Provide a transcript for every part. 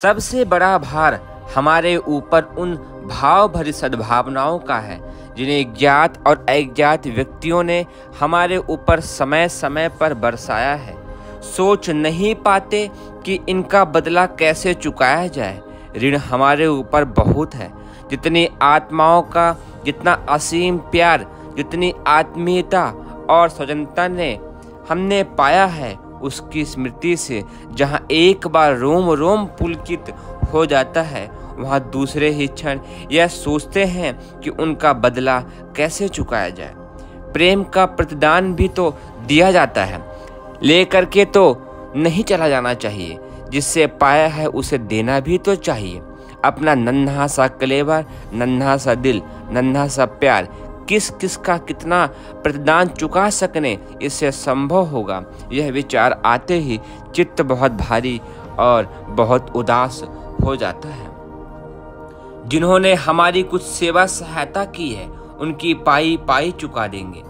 सबसे बड़ा भार हमारे ऊपर उन भाव भरी सद्भावनाओं का है जिन्हें ज्ञात और अज्ञात व्यक्तियों ने हमारे ऊपर समय समय पर बरसाया है। सोच नहीं पाते कि इनका बदला कैसे चुकाया जाए। ऋण हमारे ऊपर बहुत है। जितनी आत्माओं का, जितना असीम प्यार, जितनी आत्मीयता और स्वजनता ने हमने पाया है, उसकी स्मृति से जहाँ एक बार रोम रोम पुलकित हो जाता है, वहाँ दूसरे ही क्षण यह सोचते हैं कि उनका बदला कैसे चुकाया जाए। प्रेम का प्रतिदान भी तो दिया जाता है, लेकर के तो नहीं चला जाना चाहिए। जिससे पाया है उसे देना भी तो चाहिए। अपना नन्हा सा कलेवर, नन्हा सा दिल, नन्हा सा प्यार किस किस का कितना प्रतिदान चुका सकने इससे संभव होगा। यह विचार आते ही चित्त बहुत भारी और बहुत उदास हो जाता है। जिन्होंने हमारी कुछ सेवा सहायता की है, उनकी पाई पाई चुका देंगे।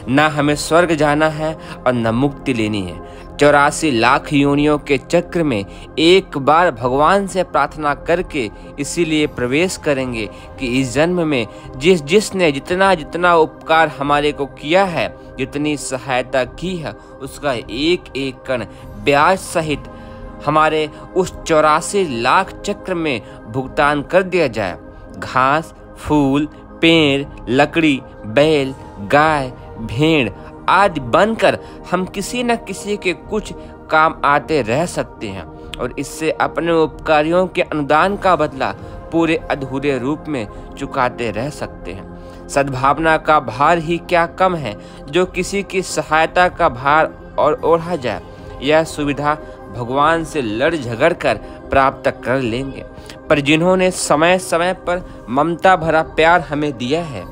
न हमें स्वर्ग जाना है और न मुक्ति लेनी है। 84 लाख योनियों के चक्र में एक बार भगवान से प्रार्थना करके इसीलिए प्रवेश करेंगे कि इस जन्म में जिसने जितना जितना उपकार हमारे को किया है, जितनी सहायता की है, उसका एक एक कण ब्याज सहित हमारे उस 84 लाख चक्र में भुगतान कर दिया जाए। घास, फूल, पेड़, लकड़ी, बैल, गाय, भेड़ आदि बनकर हम किसी न किसी के कुछ काम आते रह सकते हैं और इससे अपने उपकारियों के अनुदान का बदला पूरे अधूरे रूप में चुकाते रह सकते हैं। सद्भावना का भार ही क्या कम है जो किसी की सहायता का भार और ओढ़ा जाए। यह सुविधा भगवान से लड़ झगड़ कर प्राप्त कर लेंगे, पर जिन्होंने समय समय पर ममता भरा प्यार हमें दिया है,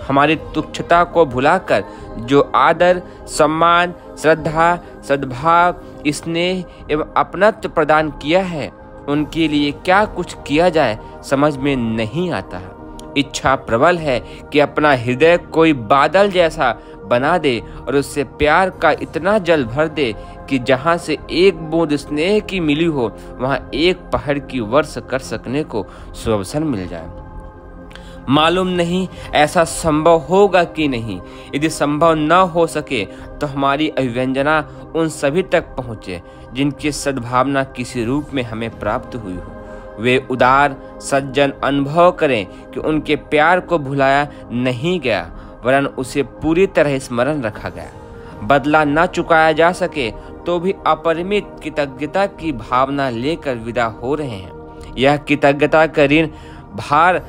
हमारी तुच्छता को भुलाकर जो आदर, सम्मान, श्रद्धा, सद्भाव, स्नेह एवं अपनत्व प्रदान किया है, उनके लिए क्या कुछ किया जाए समझ में नहीं आता है। इच्छा प्रबल है कि अपना हृदय कोई बादल जैसा बना दे और उससे प्यार का इतना जल भर दे कि जहाँ से एक बूंद स्नेह की मिली हो, वहाँ एक पहाड़ की वर्ष कर सकने को सुअवसर मिल जाए। मालूम नहीं ऐसा संभव होगा कि नहीं। यदि संभव न हो सके तो हमारी अभिव्यंजना उन सभी तक पहुँचे जिनकी सद्भावना किसी रूप में हमें प्राप्त हुई हो। वे उदार सज्जन अनुभव करें कि उनके प्यार को भुलाया नहीं गया, वरन उसे पूरी तरह स्मरण रखा गया। बदला न चुकाया जा सके तो भी अपरिमित कृतज्ञता की भावना लेकर विदा हो रहे हैं। यह कृतज्ञता का ऋण भार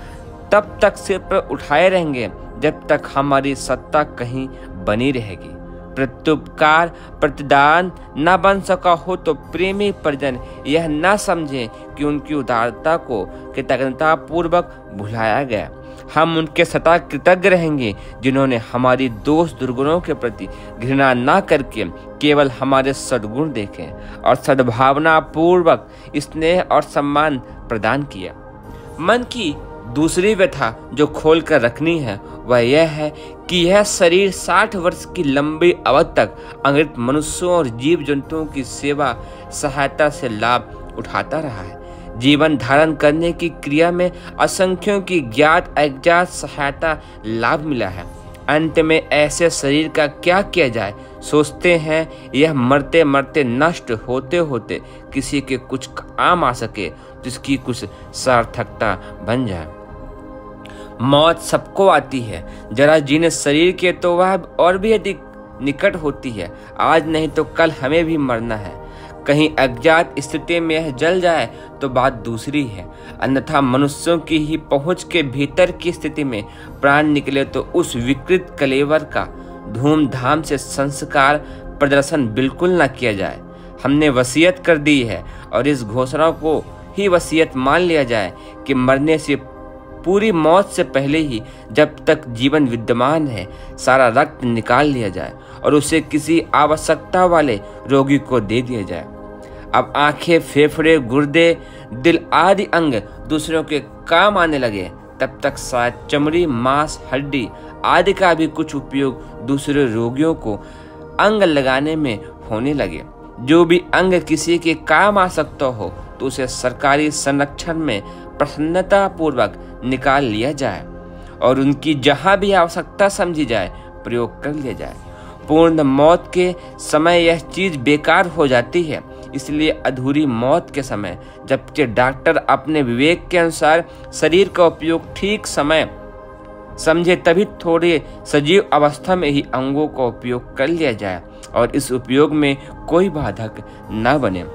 तब तक सिर पर उठाए रहेंगे जब तक हमारी सत्ता कहीं बनी रहेगी। प्रत्युपकार प्रतिदान न बन सका हो तो प्रेमी परिजन यह न समझें कि उनकी उदारता को कृतज्ञता पूर्वक भुलाया गया। हम उनके सदा कृतज्ञ रहेंगे जिन्होंने हमारी दोष दुर्गुणों के प्रति घृणा न करके केवल हमारे सद्गुण देखे और सद्भावना पूर्वक स्नेह और सम्मान प्रदान किया। मन की दूसरी व्यथा जो खोल कर रखनी है वह यह है कि यह शरीर 60 वर्ष की लंबी अवधि तक अंग्रेज मनुष्यों और जीव जंतुओं की सेवा सहायता से लाभ उठाता रहा है। जीवन धारण करने की क्रिया में असंख्यों की ज्ञात अज्ञात सहायता लाभ मिला है। अंत में ऐसे शरीर का क्या किया जाए, सोचते हैं यह मरते मरते नष्ट होते होते किसी के कुछ काम आ सके, जिसकी कुछ सार्थकता बन जाए। मौत सबको आती है, जरा जिन शरीर के तो वह और भी अधिक निकट होती है। आज नहीं तो कल हमें भी मरना है। कहीं अज्ञात स्थिति में यह जल जाए तो बात दूसरी है, अन्यथा मनुष्यों की ही पहुंच के भीतर की स्थिति में प्राण निकले तो उस विकृत कलेवर का धूमधाम से संस्कार प्रदर्शन बिल्कुल न किया जाए। हमने वसीयत कर दी है और इस घोषणा को ही वसीयत मान लिया जाए कि मरने से पूरी मौत से पहले ही, जब तक जीवन विद्यमान है, सारा रक्त निकाल लिया जाए और उसे किसी आवश्यकता वाले रोगी को दे दिया जाए। अब आंखें, फेफड़े, गुर्दे, दिल आदि अंग दूसरों के काम आने लगे, तब तक शायद चमड़ी, मांस, हड्डी आदि का भी कुछ उपयोग दूसरे रोगियों को अंग लगाने में होने लगे। जो भी अंग किसी के काम आ सकता हो तो उसे सरकारी संरक्षण में प्रसन्नतापूर्वक निकाल लिया जाए और उनकी जहां भी आवश्यकता समझी जाए प्रयोग कर लिया जाए। पूर्ण मौत के समय यह चीज बेकार हो जाती है। इसलिए अधूरी मौत के समय जबकि डॉक्टर अपने विवेक के अनुसार शरीर का उपयोग ठीक समय समझे तभी थोड़े सजीव अवस्था में ही अंगों का उपयोग कर लिया जाए और इस उपयोग में कोई बाधक न बने।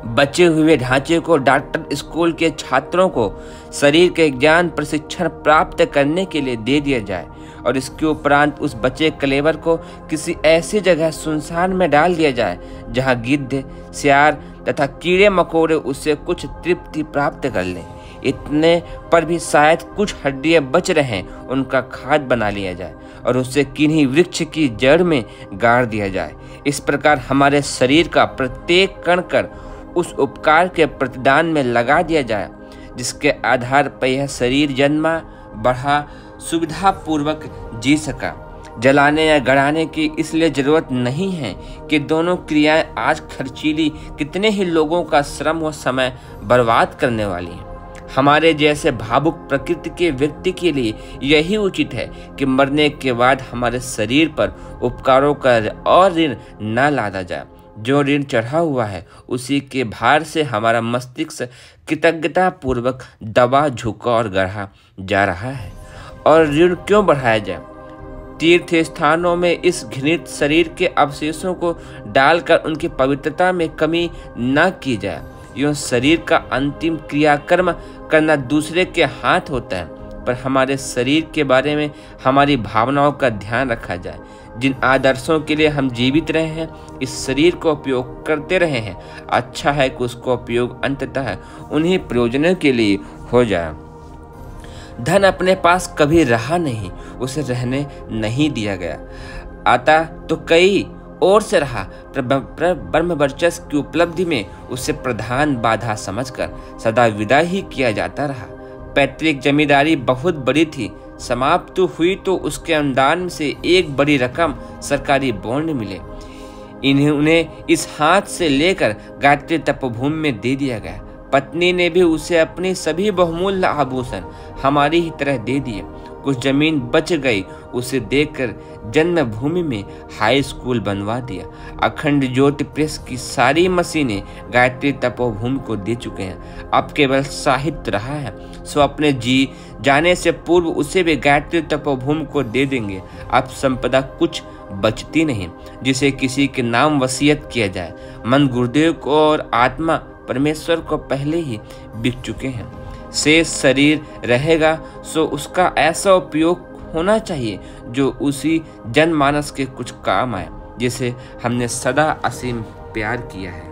बचे हुए ढांचे को डॉक्टर स्कूल के छात्रों को शरीर के ज्ञान प्रशिक्षण प्राप्त करने के लिए दे दिया जाए और इसके उपरांत उस बचे कलेवर को किसी ऐसी जगह सुनसान में डाल दिया जाए जहां गिद्ध, सियार तथा कीड़े मकोड़े उससे कुछ तृप्ति प्राप्त कर लें। इतने पर भी शायद कुछ हड्डियां बच रहें, उनका खाद बना लिया जाए और उसे किन्हीं वृक्ष की जड़ में गाड़ दिया जाए। इस प्रकार हमारे शरीर का प्रत्येक कण कर उस उपकार के प्रतिदान में लगा दिया जाए जिसके आधार पर यह शरीर जन्मा बढ़ा सुविधा पूर्वक जी सका। जलाने या गड़ाने की इसलिए जरूरत नहीं है कि दोनों क्रियाएं आज खर्चीली कितने ही लोगों का श्रम और समय बर्बाद करने वाली हैं। हमारे जैसे भावुक प्रकृति के व्यक्ति के लिए यही उचित है कि मरने के बाद हमारे शरीर पर उपकारों का और ऋण न लादा जाए। जो ऋण चढ़ा हुआ है उसी के भार से हमारा मस्तिष्क कृतज्ञता पूर्वक दबा झुका और गढ़ा जा रहा है। और ऋण क्यों बढ़ाया जाए? तीर्थ स्थानों में इस घृणित शरीर के अवशेषों को डालकर उनकी पवित्रता में कमी न की जाए। यूं शरीर का अंतिम क्रियाकर्म करना दूसरे के हाथ होता है, पर हमारे शरीर के बारे में हमारी भावनाओं का ध्यान रखा जाए। जिन आदर्शों के लिए हम जीवित रहे हैं, इस शरीर का उपयोग करते रहे हैं, अच्छा है कि उसका उपयोग अंततः उन्हीं प्रयोजनों के लिए हो जाए। धन अपने पास कभी रहा नहीं, उसे रहने नहीं दिया गया। आता तो कई और से रहा, पर ब्रह्म वर्चस्व की उपलब्धि में उसे प्रधान बाधा समझकर सदा विदा ही किया जाता रहा। पैतृक जमींदारी बहुत बड़ी थी, समाप्त हुई तो उसके अनुदान से एक बड़ी रकम सरकारी बॉन्ड मिले। उन्हें इस हाथ से लेकर गायत्री तपोभूमि में दे दिया गया। पत्नी ने भी उसे अपनी सभी बहुमूल्य आभूषण हमारी ही तरह दे दिए। कुछ जमीन बच गई, उसे देकर जन्मभूमि में हाई स्कूल बनवा दिया। अखंड ज्योति प्रेस की सारी मशीनें गायत्री तपोभूमि को दे चुके हैं। अब केवल साहित्य रहा है, सो अपने जी जाने से पूर्व उसे भी गायत्री तपोभूमि को दे देंगे। अब संपदा कुछ बचती नहीं जिसे किसी के नाम वसीयत किया जाए। मन गुरुदेव को और आत्मा परमेश्वर को पहले ही बिक चुके हैं। शेष शरीर रहेगा सो उसका ऐसा उपयोग होना चाहिए जो उसी जनमानस के कुछ काम आए, जिसे हमने सदा असीम प्यार किया है।